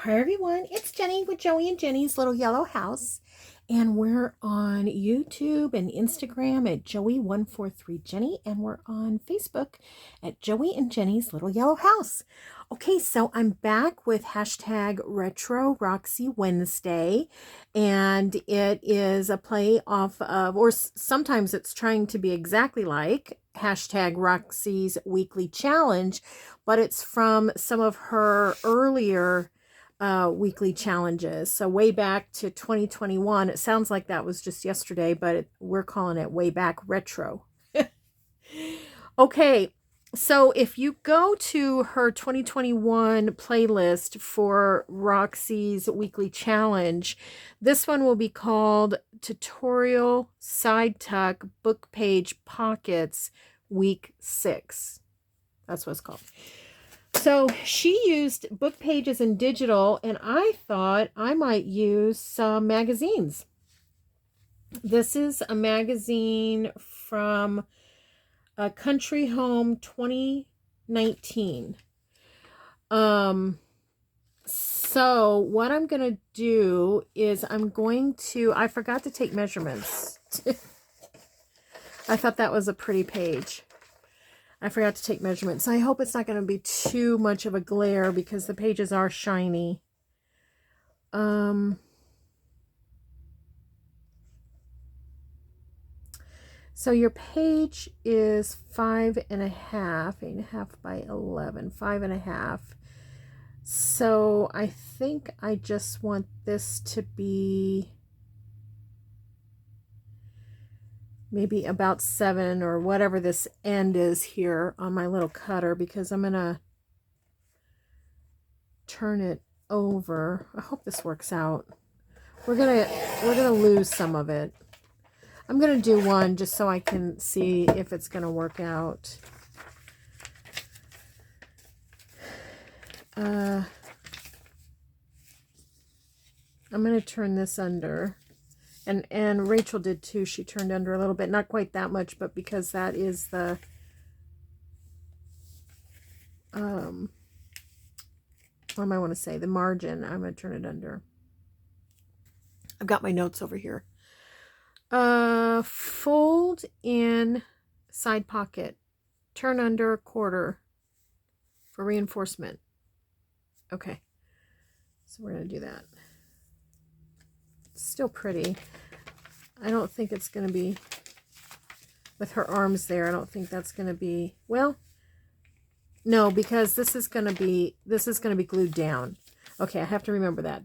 Hi everyone, it's Jenny with Joey and Jenny's Little Yellow House, and we're on YouTube and Instagram at Joey143Jenny, and we're on Facebook at Joey and Jenny's Little Yellow House. Okay, so I'm back with hashtag Retro Roxy Wednesday, and it is a play off of, or sometimes it's trying to be exactly like hashtag Roxy's Weekly Challenge, but it's from some of her earlier weekly challenges. So way back to 2021. It sounds like that was just yesterday, but we're calling it way back retro. Okay, so if you go to her 2021 playlist for Roxy's weekly challenge, this one will be called Tutorial Side Tuck Book Page Pockets Week 6. That's what it's called. So she used book pages and digital, and I thought I might use some magazines. This is a magazine from Country Home 2019. So what I'm going to do is I forgot to take measurements. I thought that was a pretty page. I forgot to take measurements. I hope it's not going to be too much of a glare because the pages are shiny. So your page is 5.5, 8.5 by 11, 5.5. So I think I just want this to be maybe about 7 or whatever this end is here on my little cutter, because I'm gonna turn it over. I hope this works out. We're gonna lose some of it. I'm gonna do one just so I can see if it's gonna work out. I'm gonna turn this under. And Rachel did too. She turned under a little bit. Not quite that much, but because that is the what am I want to say? The margin. I'm going to turn it under. I've got my notes over here. Fold in side pocket. Turn under a quarter for reinforcement. Okay. So we're going to do that. It's still pretty. I don't think it's going to be, with her arms there, I don't think that's going to be, well, no, because this is going to be glued down. Okay, I have to remember that.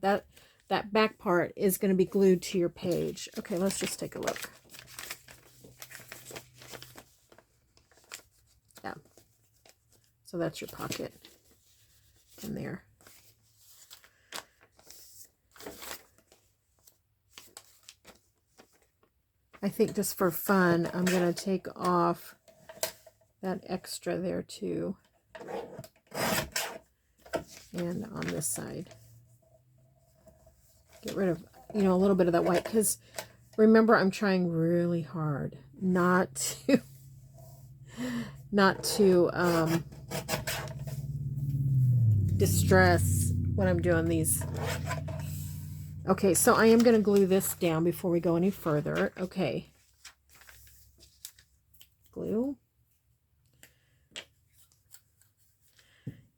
That back part is going to be glued to your page. Okay, let's just take a look. Yeah. So that's your pocket in there. I think just for fun, I'm going to take off that extra there too. And on this side. Get rid of, a little bit of that white, because remember, I'm trying really hard not to distress when I'm doing these. Okay, so I am going to glue this down before we go any further. Okay. Glue.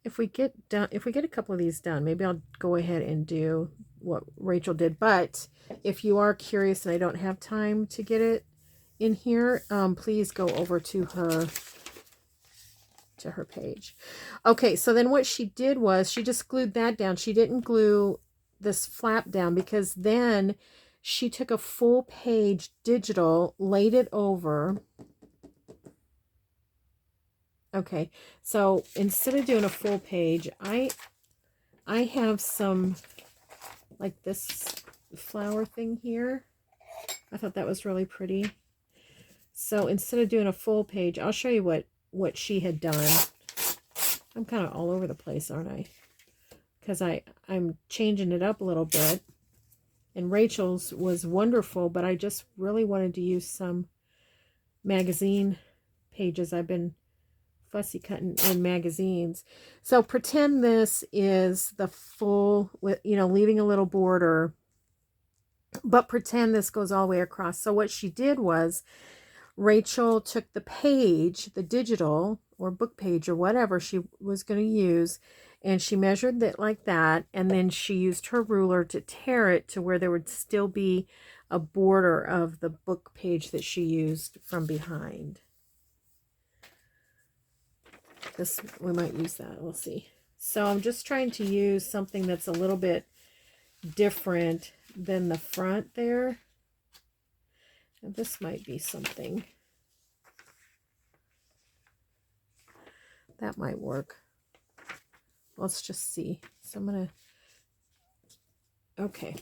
If we get a couple of these done, maybe I'll go ahead and do what Rachel did. But if you are curious and I don't have time to get it in here, please go over to her page. Okay, so then what she did was she just glued that down. She didn't glue this flap down, because then she took a full page digital, laid it over. Okay, so instead of doing a full page, I have some, like this flower thing here. I thought that was really pretty. So instead of doing a full page, I'll show you what she had done. I'm kind of all over the place, aren't I? Because I'm changing it up a little bit. And Rachel's was wonderful, but I just really wanted to use some magazine pages I've been fussy cutting in magazines. So pretend this is the full, with, you know, leaving a little border, but pretend this goes all the way across. So what she did was Rachel took the page, the digital or book page or whatever she was going to use, and she measured it like that, and then she used her ruler to tear it to where there would still be a border of the book page that she used from behind. This, we might use that, we'll see. So I'm just trying to use something that's a little bit different than the front there. And this might be something that might work. Let's just see. So I'm gonna, okay.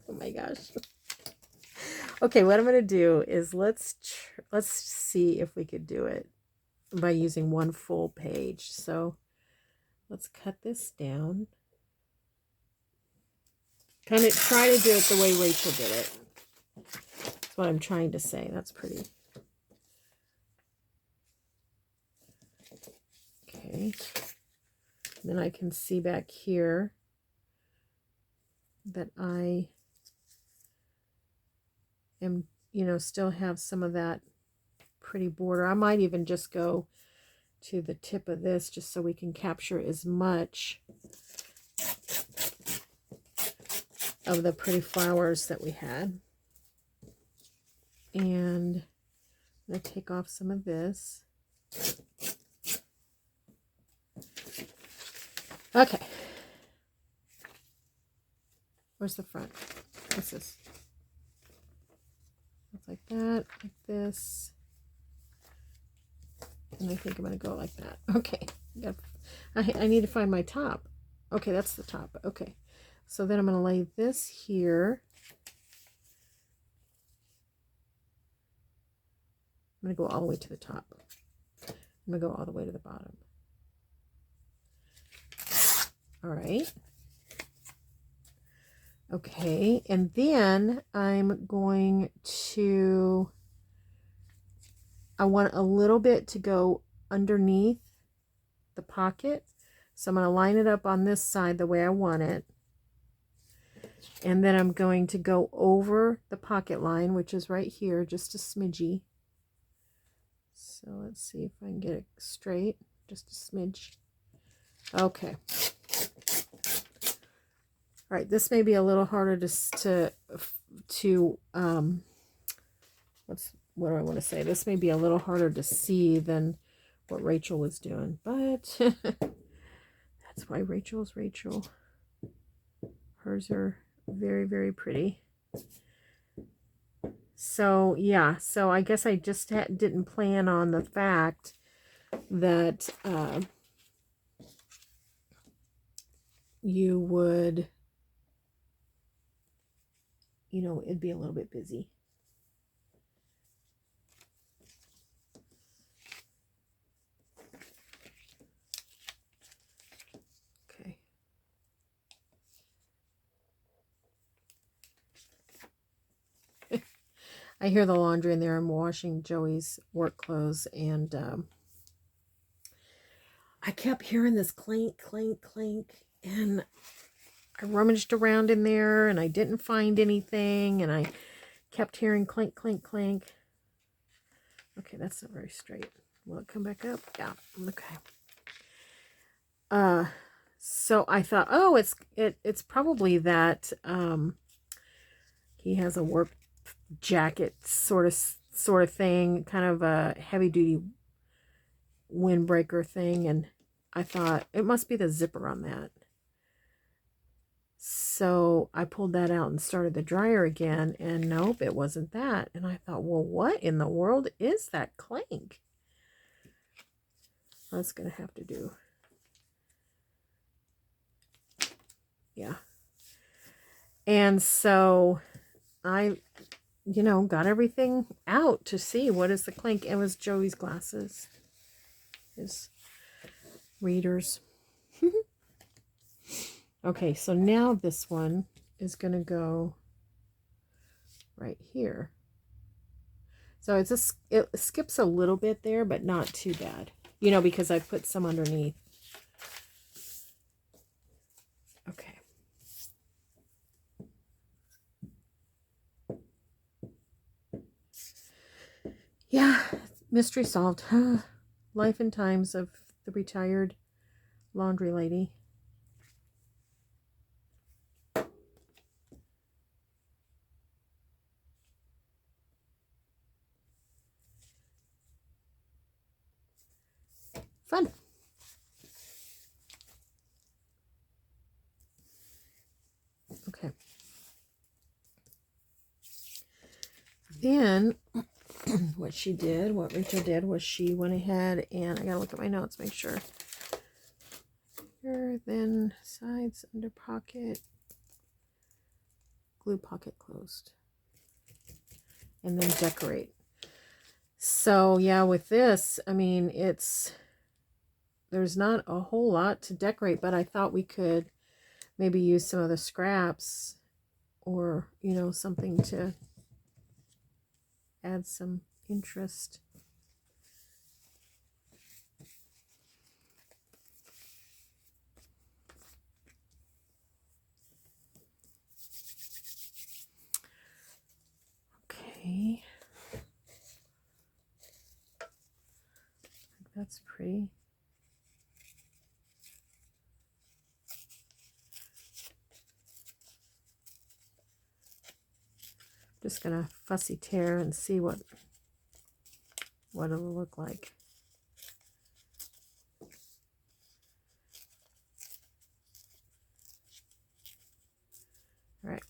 Oh my gosh. Okay, what I'm gonna do is let's see if we could do it by using one full page. So let's cut this down. Kind of try to do it the way Rachel did it. That's what I'm trying to say. That's pretty. Okay. Then I can see back here that I am, you know, still have some of that pretty border. I might even just go to the tip of this just so we can capture as much of the pretty flowers that we had. And I'm going to take off some of this. Okay. Where's the front? What's this? It's like that, like this. And I think I'm going to go like that. Okay. I need to find my top. Okay, that's the top. Okay. So then I'm going to lay this here. I'm going to go all the way to the top. I'm going to go all the way to the bottom. All right. Okay, and then I'm going to, I want a little bit to go underneath the pocket. So I'm going to line it up on this side the way I want it. And then I'm going to go over the pocket line, which is right here, just a smidgy. So let's see if I can get it straight, just a smidge. Okay. All right, this may be a little harder what do I want to say? This may be a little harder to see than what Rachel was doing, but that's why Rachel's Rachel. Hers are very, very pretty. So yeah, so I guess I just didn't plan on the fact that you would, you know, it'd be a little bit busy. Okay. I hear the laundry in there. I'm washing Joey's work clothes, and I kept hearing this clink, clink, clink, and I rummaged around in there, and I didn't find anything, and I kept hearing clink, clink, clink. Okay, that's not very straight. Will it come back up? Yeah, okay. So I thought, oh, it's probably that he has a work jacket sort of thing, kind of a heavy duty windbreaker thing, and I thought it must be the zipper on that. So I pulled that out and started the dryer again, and nope, it wasn't that. And I thought, well, what in the world is that clank? That's gonna have to do. Yeah. And so I, you know, got everything out to see what is the clink. It was Joey's glasses, his readers. Okay, so now this one is going to go right here. So it skips a little bit there, but not too bad. You know, because I put some underneath. Okay. Yeah, mystery solved. Life and times of the retired laundry lady. Fun. Okay. Then what Rachel did was she went ahead and I gotta look at my notes, make sure. Here, then sides, under pocket, glue pocket closed, and then decorate. So yeah, with this, I mean, there's not a whole lot to decorate, but I thought we could maybe use some of the scraps or, you know, something to add some interest. Okay. That's pretty. Just gonna fussy tear and see what it'll look like. All right.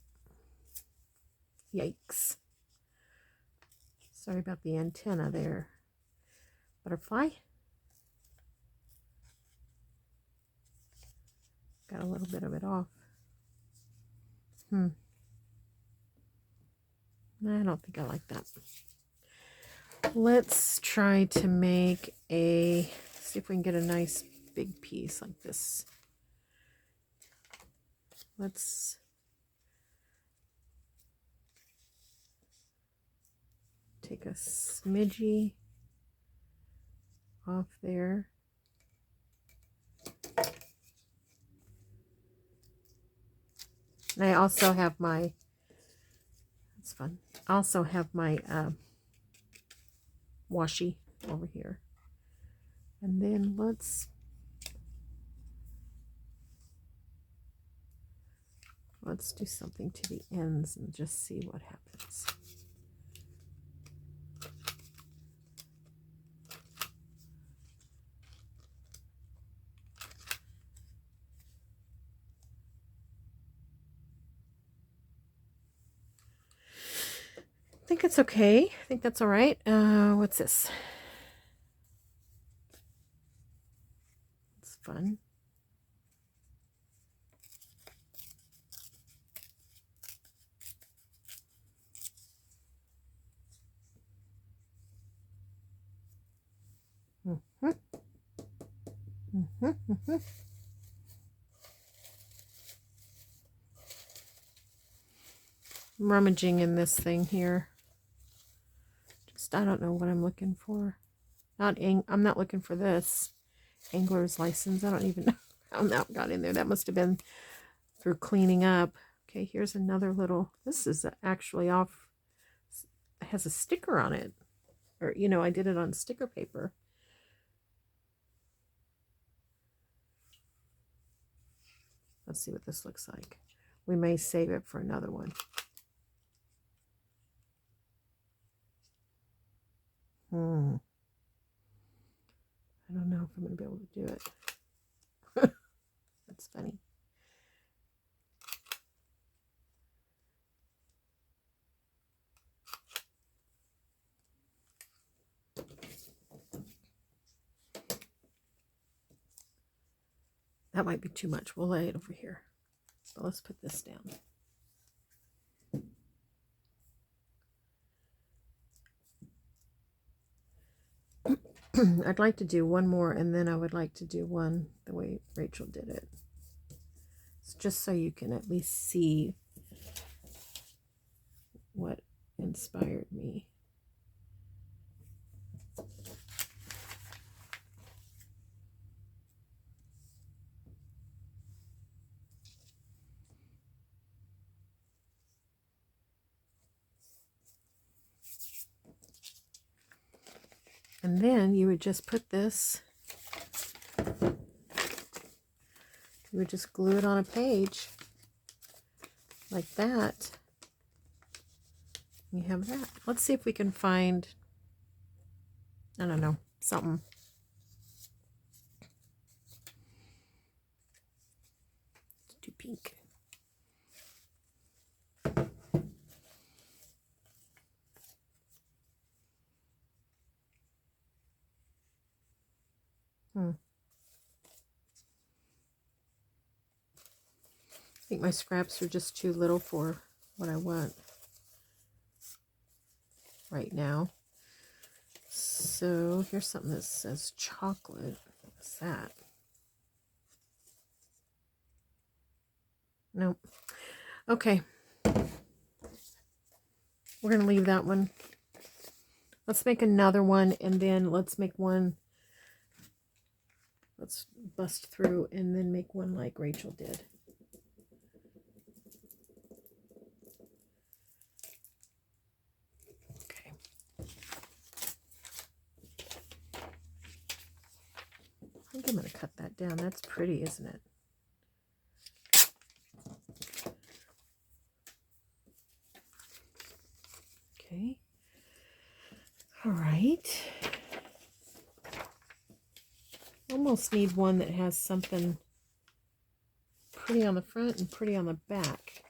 Yikes. Sorry about the antenna there. Butterfly. Got a little bit of it off. I don't think I like that. Let's try to make see if we can get a nice big piece like this. Let's take a smidgy off there. And I also have my, that's fun, I also have my washi over here. And then let's do something to the ends and just see what happens. I think it's okay. I think that's all right. What's this? It's fun. I'm rummaging in this thing here. Just I don't know what I'm looking for. I'm not looking for this angler's license. I don't even know how that got in there. That must have been through cleaning up. Okay, here's another little. This is actually off. It has a sticker on it, or you know, I did it on sticker paper. Let's see what this looks like. We may save it for another one. I don't know if I'm going to be able to do it. That's funny. That might be too much. We'll lay it over here. So let's put this down. I'd like to do one more, and then I would like to do one the way Rachel did it. It's just so you can at least see what inspired me. And then you would just put this, you would just glue it on a page like that. You have that. Let's see if we can find, I don't know, something. It's too pink. I think my scraps are just too little for what I want right now. So here's something that says chocolate. What's that? Nope. Okay. We're going to leave that one. Let's make another one, and then let's make one. Let's bust through and then make one like Rachel did. Okay. I think I'm going to cut that down. That's pretty, isn't it? Okay. All right. Almost need one that has something pretty on the front and pretty on the back.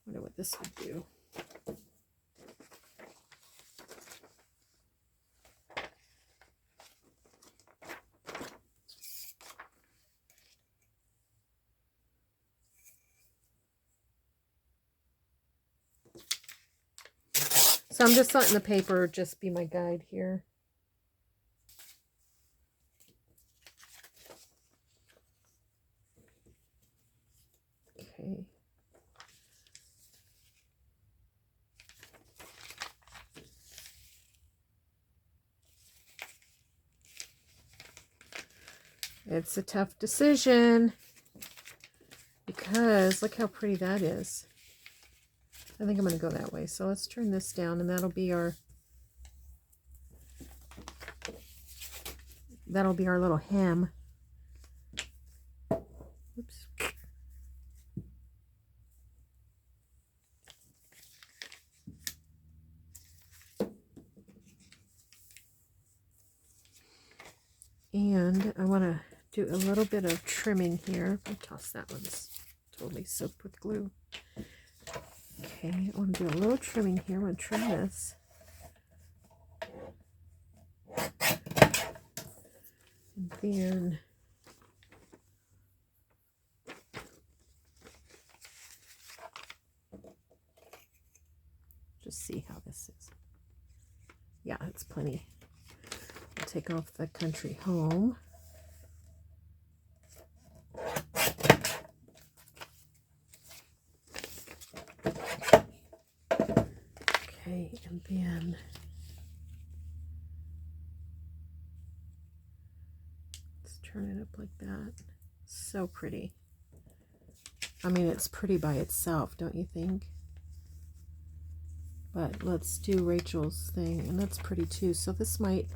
Wonder what this would do. So I'm just letting the paper just be my guide here. Okay. It's a tough decision because look how pretty that is. I think I'm going to go that way. So let's turn this down, and that'll be our little hem. Oops. And I want to do a little bit of trimming here. I'll toss that one's totally soaked with glue. Okay, I want to do a little trimming here. I want to trim this. And then just see how this is. Yeah, it's plenty. I'll take off the country home. Okay, and then let's turn it up like that. So pretty. I mean, it's pretty by itself, don't you think? But let's do Rachel's thing, and that's pretty too. So this might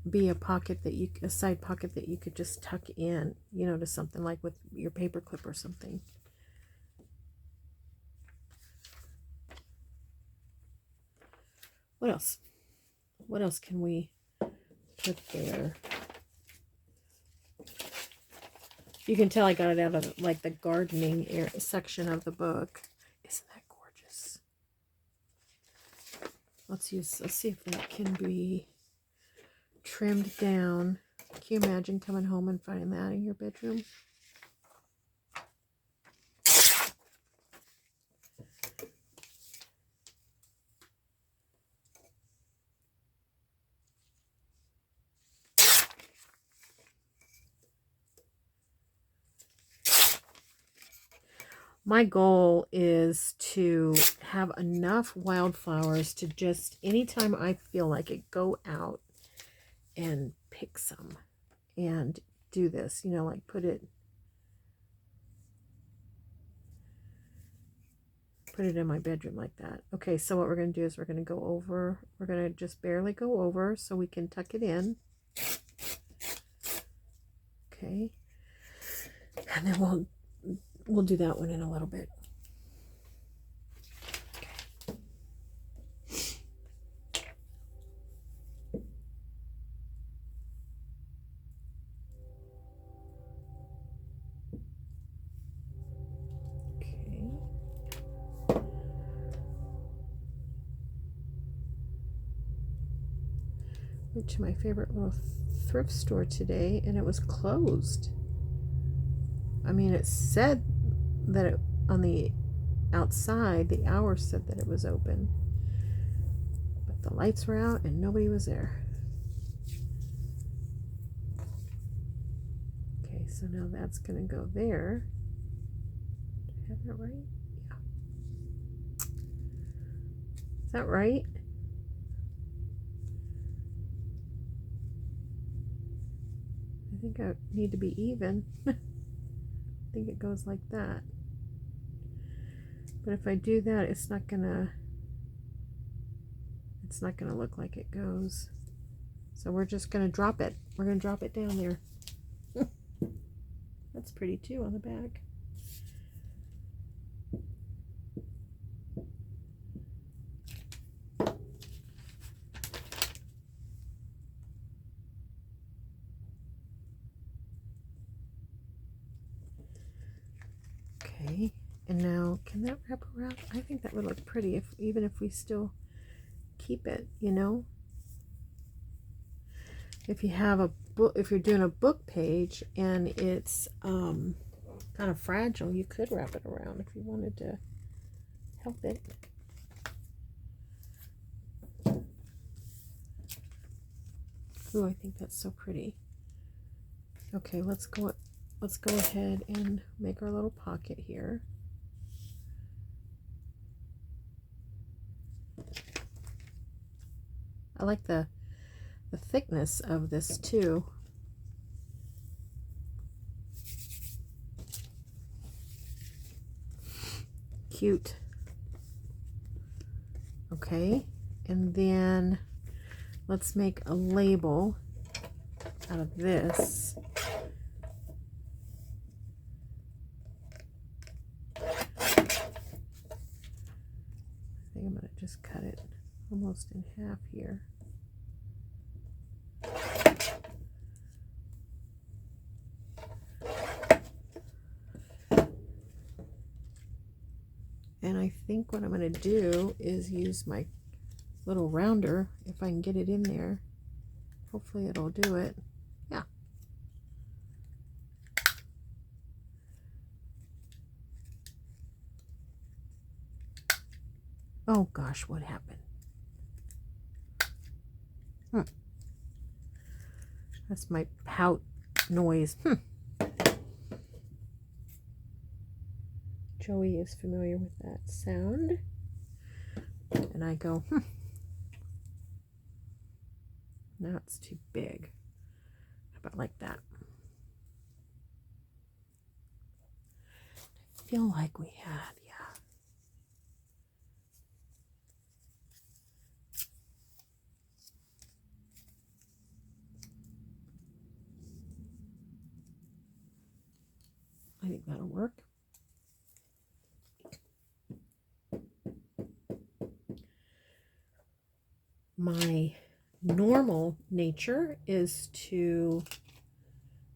be a pocket that you, a side pocket that you could just tuck in, you know, to something like with your paper clip or something. What else? What else can we put there? You can tell I got it out of like the gardening section of the book. Isn't that gorgeous? Let's see if that can be trimmed down. Can you imagine coming home and finding that in your bedroom? My goal is to have enough wildflowers to just, anytime I feel like it, go out and pick some and do this, you know, like put it put it in my bedroom like that. Okay, so what we're going to do is we're going to go over, we're going to just barely go over so we can tuck it in. Okay, and then we'll do that one in a little bit. Went to my favorite little thrift store today and it was closed. I mean, it said that it, on the outside, the hour said that it was open, but the lights were out and nobody was there. Okay, so now that's going to go there. Did I have that right? Yeah. Is that right? I think I need to be even. I think it goes like that. But if I do that, it's not gonna look like it goes. So we're just gonna drop it. We're gonna drop it down there. That's pretty too on the back. Okay, and now can that wrap around? I think that would look pretty even if we still keep it, you know. If you have a book, if you're doing a book page and it's kind of fragile, you could wrap it around if you wanted to help it. Ooh, I think that's so pretty. Okay, let's go ahead and make our little pocket here. I like the thickness of this too. Cute. Okay, and then let's make a label out of this. I think I'm going to just cut it almost in half here. And I think what I'm going to do is use my little rounder, if I can get it in there. Hopefully it'll do it. Yeah. Oh gosh, what happened? That's my pout noise. Joey is familiar with that sound. And I go, Now it's too big. How about like that? I feel like we had, yeah. I think that'll work. My normal nature is to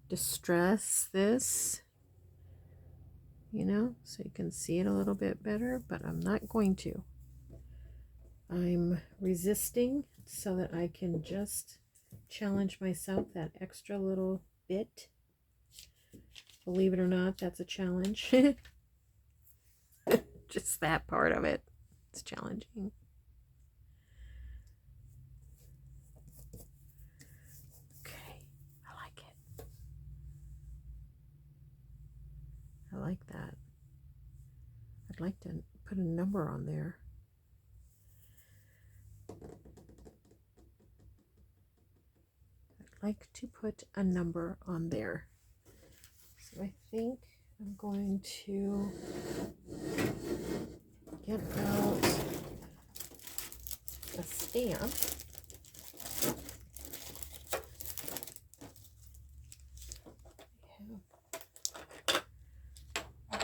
distress this, you know, so you can see it a little bit better, but I'm not going to. I'm resisting so that I can just challenge myself that extra little bit. Believe it or not, that's a challenge. Just that part of it. It's challenging. Okay, I like it. I like that. I'd like to put a number on there. I'd like to put a number on there. So I think I'm going to, get out a stamp.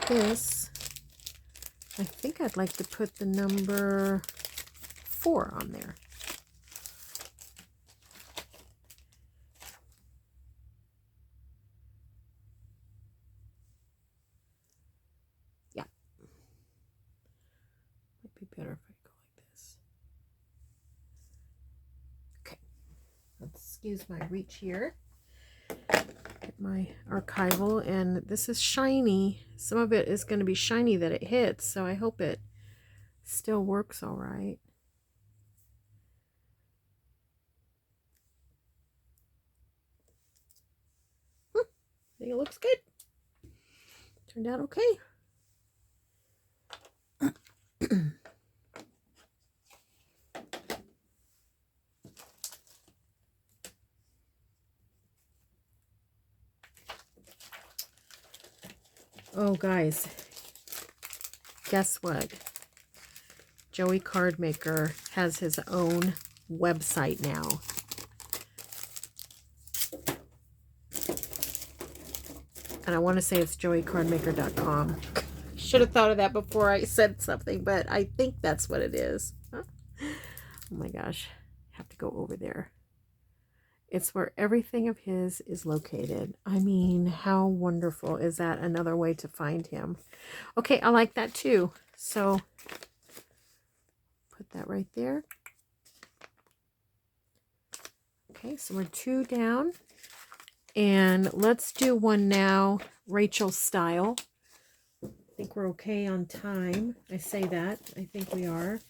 This, I think I'd like to put the number 4 on there. Yeah. Might be better if I go like this. Okay. Let's excuse my reach here. Get my archival, and this is shiny. Some of it is going to be shiny that it hits, so I hope it still works all right. I think it looks good. Turned out okay. Oh, guys, guess what? Joey Cardmaker has his own website now. And I want to say it's joeycardmaker.com. Should have thought of that before I said something, but I think that's what it is. Huh? Oh my gosh. I have to go over there. It's where everything of his is located. I mean, how wonderful is that? Another way to find him. Okay, I like that too. So put that right there. Okay, so we're 2 down. And let's do one now, Rachel style. I think we're okay on time. I say that. I think we are.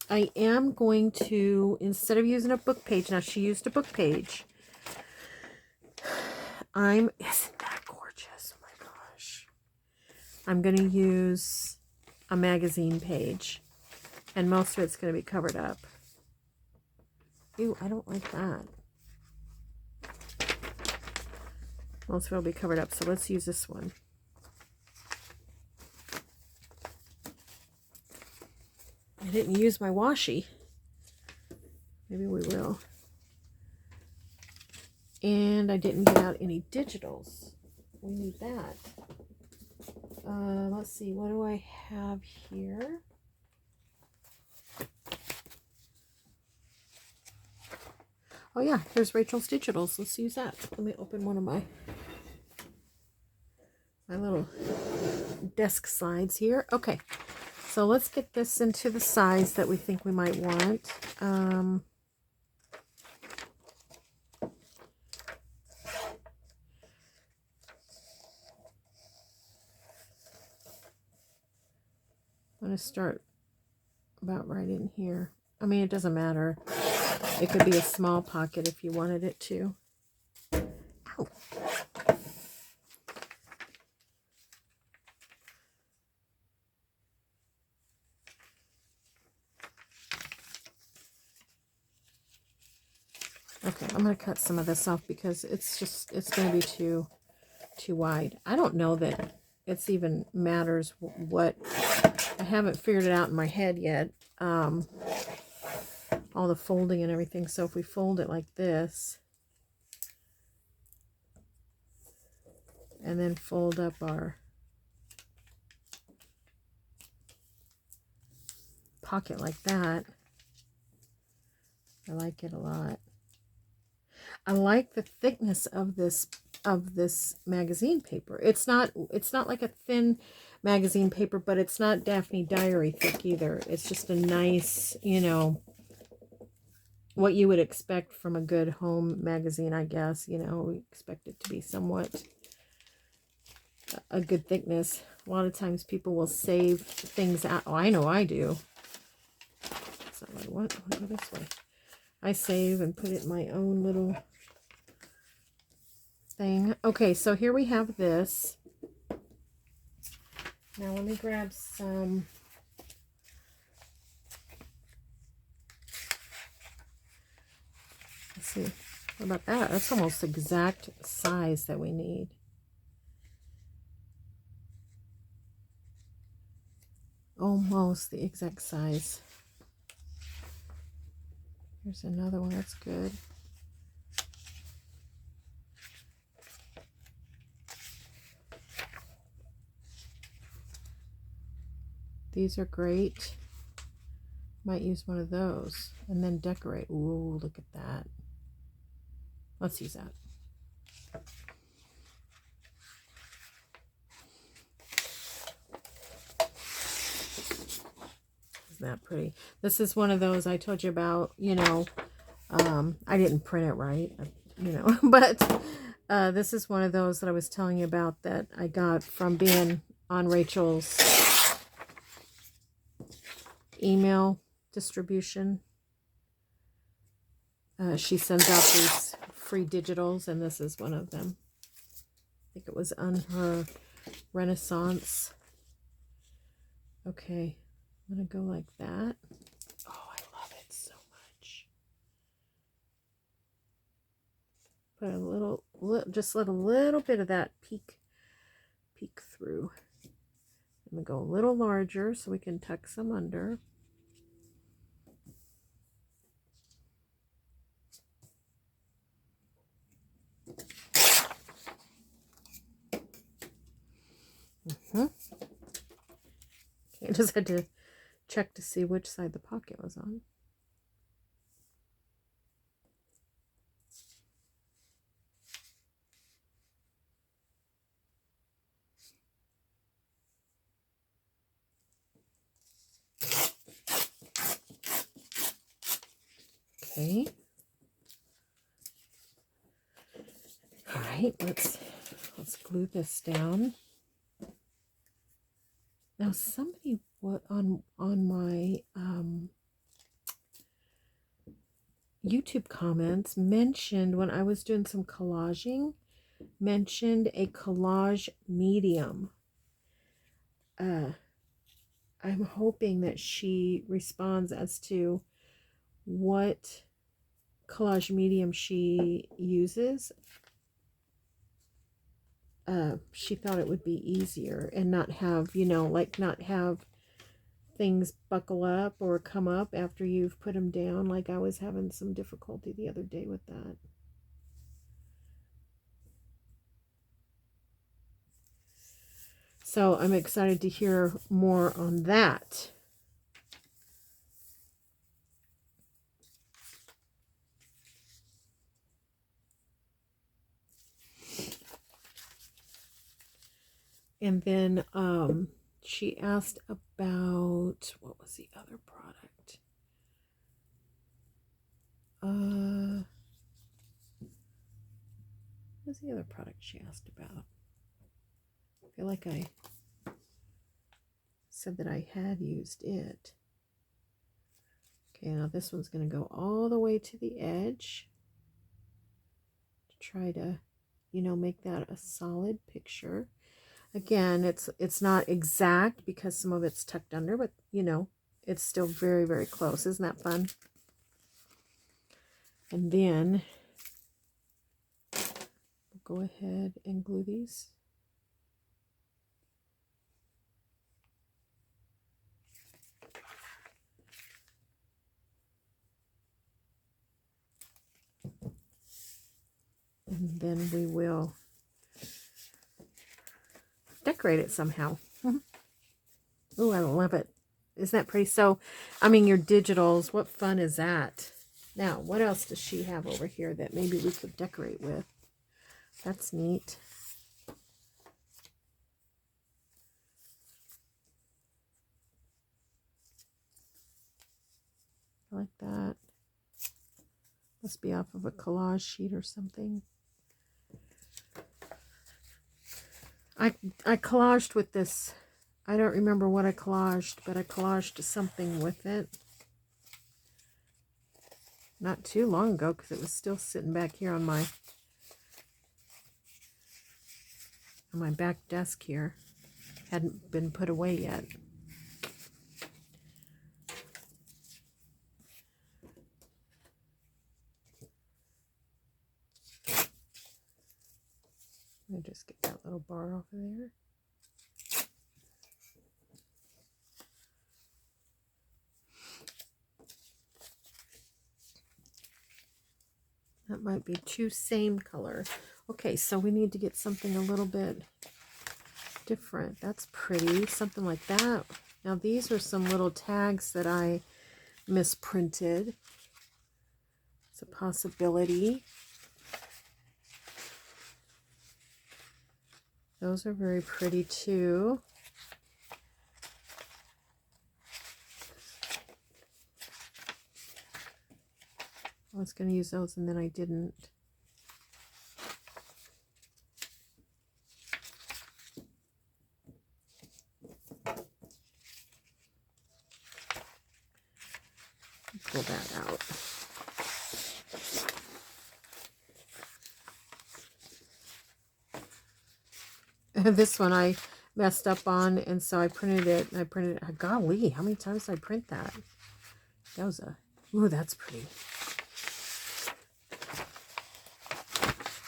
I am going to, instead of using a book page, now she used a book page. Isn't that gorgeous? Oh my gosh. I'm going to use a magazine page. And most of it's going to be covered up. Ew, I don't like that. Most of it will be covered up, so let's use this one. I didn't use my washi. Maybe we will. And I didn't get out any digitals. We need that. Let's see, what do I have here? Oh yeah, here's Rachel's digitals. Let's use that. Let me open one of my little desk sides here. Okay, so let's get this into the size that we think we might want. I'm going to start about right in here. I mean, it doesn't matter. It could be a small pocket if you wanted it to. Ow. Okay, I'm going to cut some of this off because it's going to be too wide. I don't know that it's even matters what. I haven't figured it out in my head yet. All the folding and everything. So if we fold it like this and then fold up our pocket like that, I like it a lot. I like the thickness of this magazine paper. It's not like a thin magazine paper, but it's not Daphne Diary thick either. It's just a nice, you know, what you would expect from a good home magazine, I guess. You know, we expect it to be somewhat a good thickness. A lot of times people will save things out. Oh, I know I do. That's not what I want. I want to go this way. I save and put it in my own little thing. Okay, so here we have this. Now let me grab some. Let's see. What about that? That's almost the exact size that we need. almost the exact size. Here's another one that's good. These are great. Might use one of those and then decorate. Ooh, look at that. Let's use that. Isn't that pretty? This is one of those I told you about, you know, I didn't print it right, you know, but this is one of those that I was telling you about that I got from being on Rachel's email distribution. She sends out these free digitals, and this is one of them. I think it was on her Renaissance. Okay, I'm going to go like that. Oh, I love it so much. Put a little, just let a little bit of that peek through. I'm going to go a little larger so we can tuck some under. Okay, I just had to check to see which side the pocket was on. Okay. All right, let's glue this down. Now somebody on my YouTube comments mentioned, when I was doing some collaging, mentioned a collage medium. I'm hoping that she responds as to what collage medium she uses. She thought it would be easier and not have, you know, like not have things buckle up or come up after you've put them down. Like I was having some difficulty the other day with that. So I'm excited to hear more on that. And then she asked about, what was the other product? What was the other product she asked about? I feel like I said that I had used it. Okay, now this one's going to go all the way to the edge to try to, you know, make that a solid picture. Again, it's not exact because some of it's tucked under, but you know, it's still very, very close. Isn't that fun? And then we'll go ahead and glue these. And then we will decorate it somehow. Oh, I love it. Isn't that pretty? So, I mean, your digitals, what fun is that? Now, what else does she have over here that maybe we could decorate with? That's neat. I like that. Must be off of a collage sheet or something. I collaged with this. I don't remember what I collaged, but I collaged something with it. Not too long ago, because it was still sitting back here on my back desk here. Hadn't been put away yet. Let me just get that little bar off of there. That might be two same color. Okay, so we need to get something a little bit different. That's pretty. Something like that. Now these are some little tags that I misprinted. It's a possibility. Those are very pretty too. I was going to use those and then I didn't. Pull that out. This one I messed up on, and so I printed it. And I printed it. Golly, how many times did I print that? That was a... Ooh, that's pretty.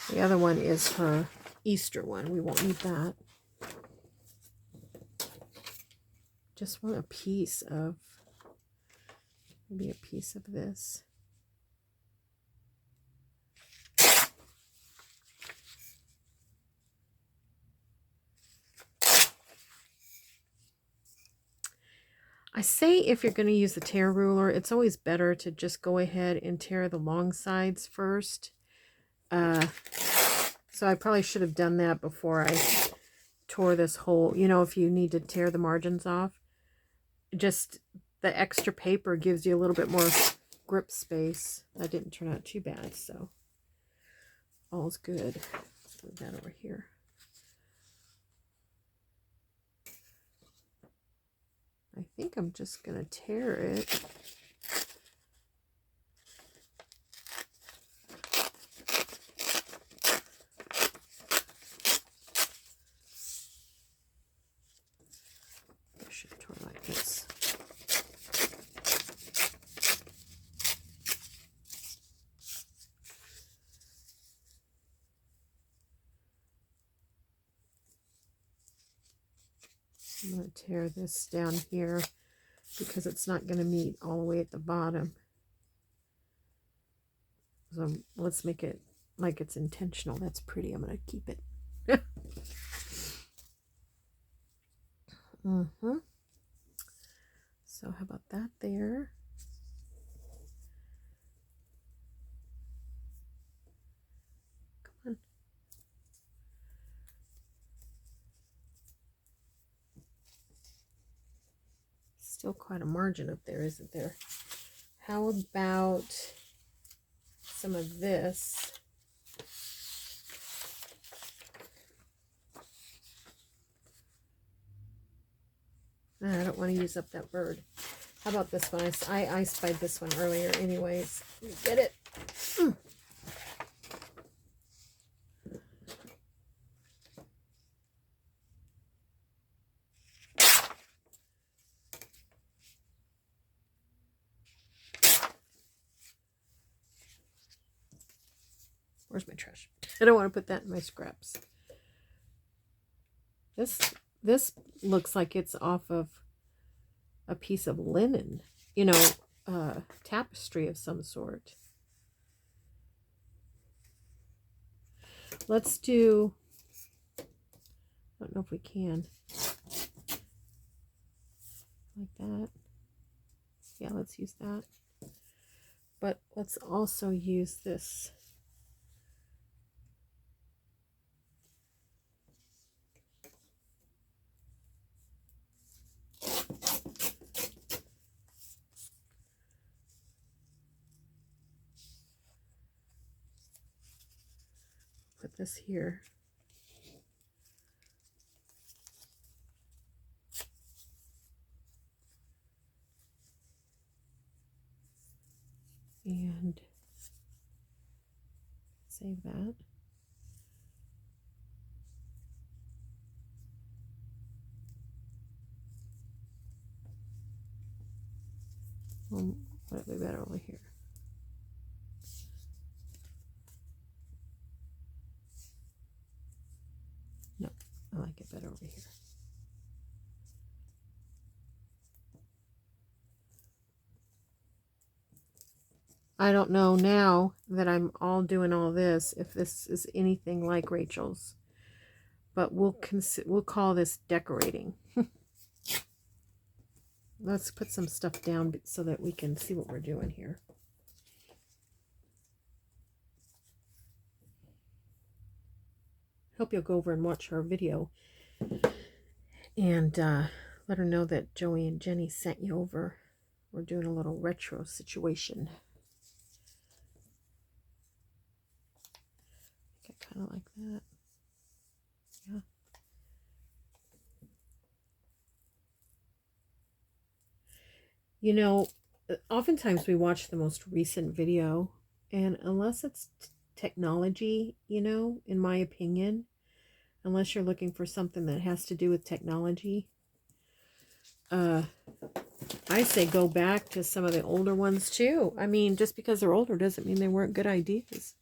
The other one is her Easter one. We won't need that. Just want a piece of... Maybe a piece of this. I say if you're going to use the tear ruler, it's always better to just go ahead and tear the long sides first. So I probably should have done that before I tore this whole, you know, if you need to tear the margins off. Just the extra paper gives you a little bit more grip space. That didn't turn out too bad, so all's good. Let's move that over here. I think I'm just going to tear it. I should tore like this. I'm going to tear this down here because it's not going to meet all the way at the bottom. So let's make it like it's intentional. That's pretty. I'm going to keep it. So how about that there? Come on. Still quite a margin up there, isn't there? How about some of this? I don't want to use up that bird. How about this one? I spied this one earlier anyways. Let me get it. Where's my trash? I don't want to put that in my scraps. This looks like it's off of a piece of linen, you know, tapestry of some sort. Let's do, I don't know if we can, like that. Yeah, let's use that. But let's also use this. Put this here. And save that. Would it be better over here? No, I like it better over here. I don't know now that I'm all doing all this if this is anything like Rachel's, but we'll call this decorating. Let's put some stuff down so that we can see what we're doing here. Hope you'll go over and watch her video and let her know that Joey and Jenny sent you over. We're doing a little retro situation. Kind of like that. Yeah. You know, oftentimes we watch the most recent video, and unless it's technology, you know, in my opinion, unless you're looking for something that has to do with technology, I say go back to some of the older ones too. I mean, just because they're older doesn't mean they weren't good ideas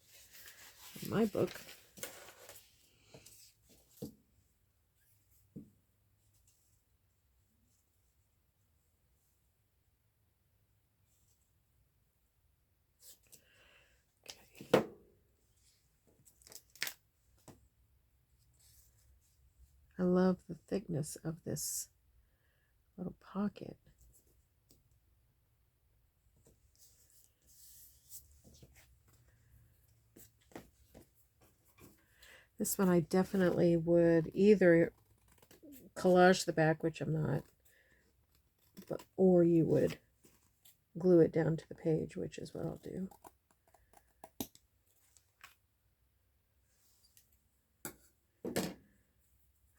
in my book. Okay. I love the thickness of this little pocket. This one I definitely would either collage the back, which I'm not, or you would glue it down to the page, which is what I'll do.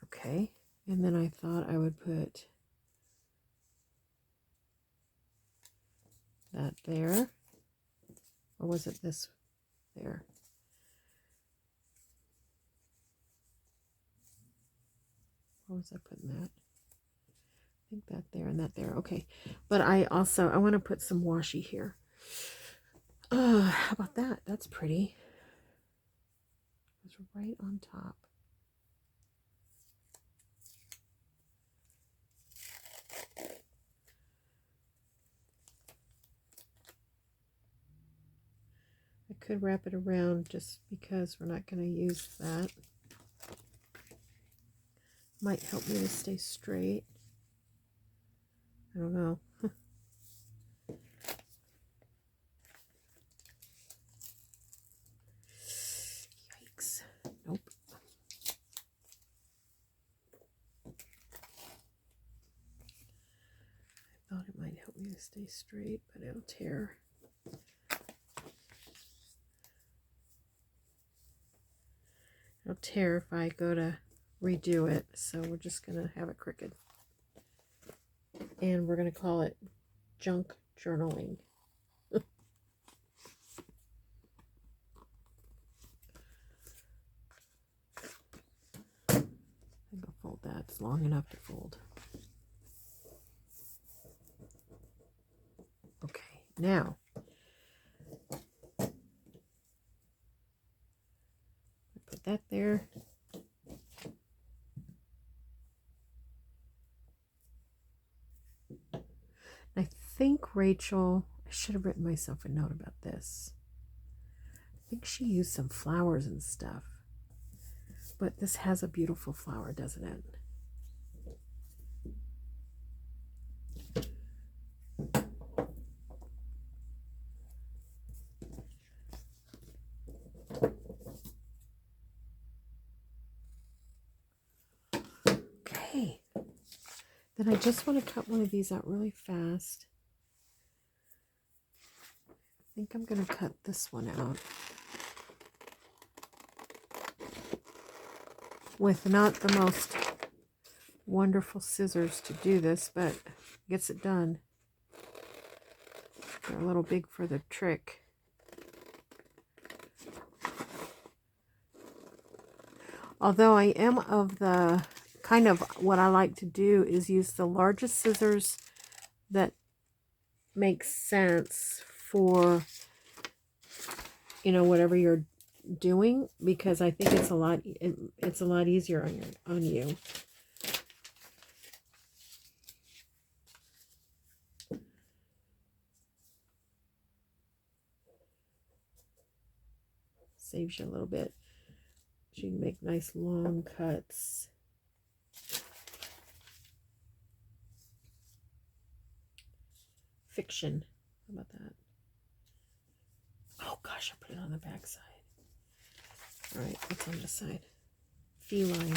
Okay, and then I thought I would put that there, or was it this there? What was I putting that? I think that there and that there. Okay, but I want to put some washi here. How about that? That's pretty. It's right on top. I could wrap it around just because we're not going to use that. Might help me to stay straight. I don't know. Yikes. Nope. I thought it might help me to stay straight, but it'll tear. It'll tear if I go to redo it, so we're just going to have it crooked. And we're going to call it junk journaling. I'm going to fold that. It's long enough to fold. Okay, now put that there. I think Rachel, I should have written myself a note about this. I think she used some flowers and stuff. But this has a beautiful flower, doesn't it? Okay. Then I just want to cut one of these out really fast. I think I'm going to cut this one out with not the most wonderful scissors to do this, but gets it done. They're a little big for the trick. Although I am of the kind of what I like to do is use the largest scissors that make sense for, you know, whatever you're doing, because I think it's a lot easier on you. Saves you a little bit. So you can make nice long cuts. Fiction. How about that? Oh gosh, I put it on the back side. All right, what's on this side? Feline.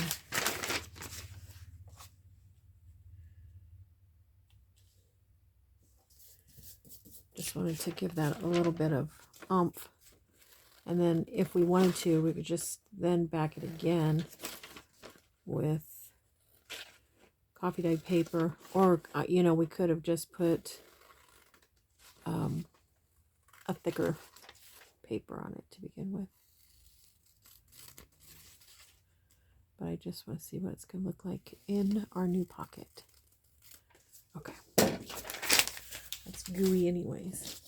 Just wanted to give that a little bit of oomph. And then if we wanted to, we could just then back it again with coffee dyed paper. Or, you know, we could have just put a thicker paper on it to begin with. But I just want to see what it's going to look like in our new pocket. Okay. That's gooey anyways.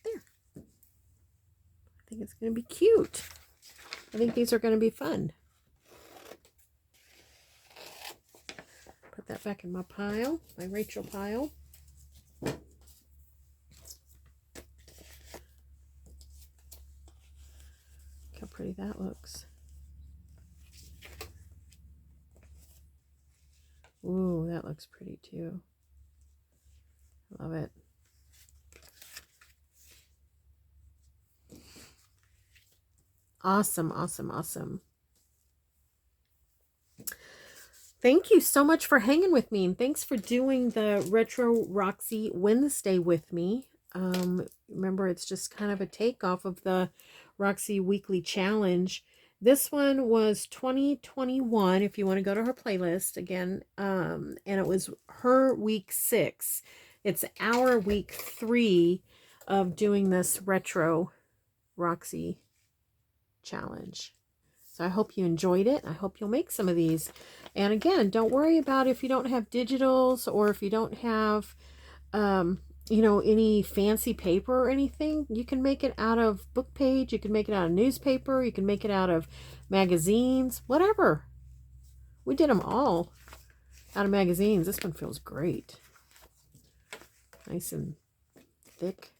There. I think it's going to be cute. I think these are going to be fun. Put that back in my pile, my Rachel pile. Look how pretty that looks. Ooh, that looks pretty too. Love it. Awesome, awesome, awesome. Thank you so much for hanging with me, and thanks for doing the Retro Roxy Wednesday with me. Remember, it's just kind of a takeoff of the Roxy Weekly Challenge. This one was 2021, if you want to go to her playlist again, and it was her week 6. It's our week 3 of doing this Retro Roxy Challenge. So I hope you enjoyed it. I hope you'll make some of these. And again, don't worry about if you don't have digitals or if you don't have, you know, any fancy paper or anything. You can make it out of book page. You can make it out of newspaper. You can make it out of magazines, whatever. We did them all out of magazines. This one feels great. Nice and thick.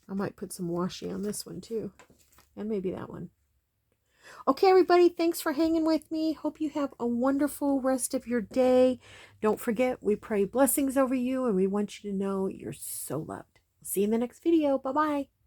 I might put some washi on this one too. And maybe that one. Okay, everybody, thanks for hanging with me. Hope you have a wonderful rest of your day. Don't forget, we pray blessings over you, and we want you to know you're so loved. See you in the next video. Bye-bye.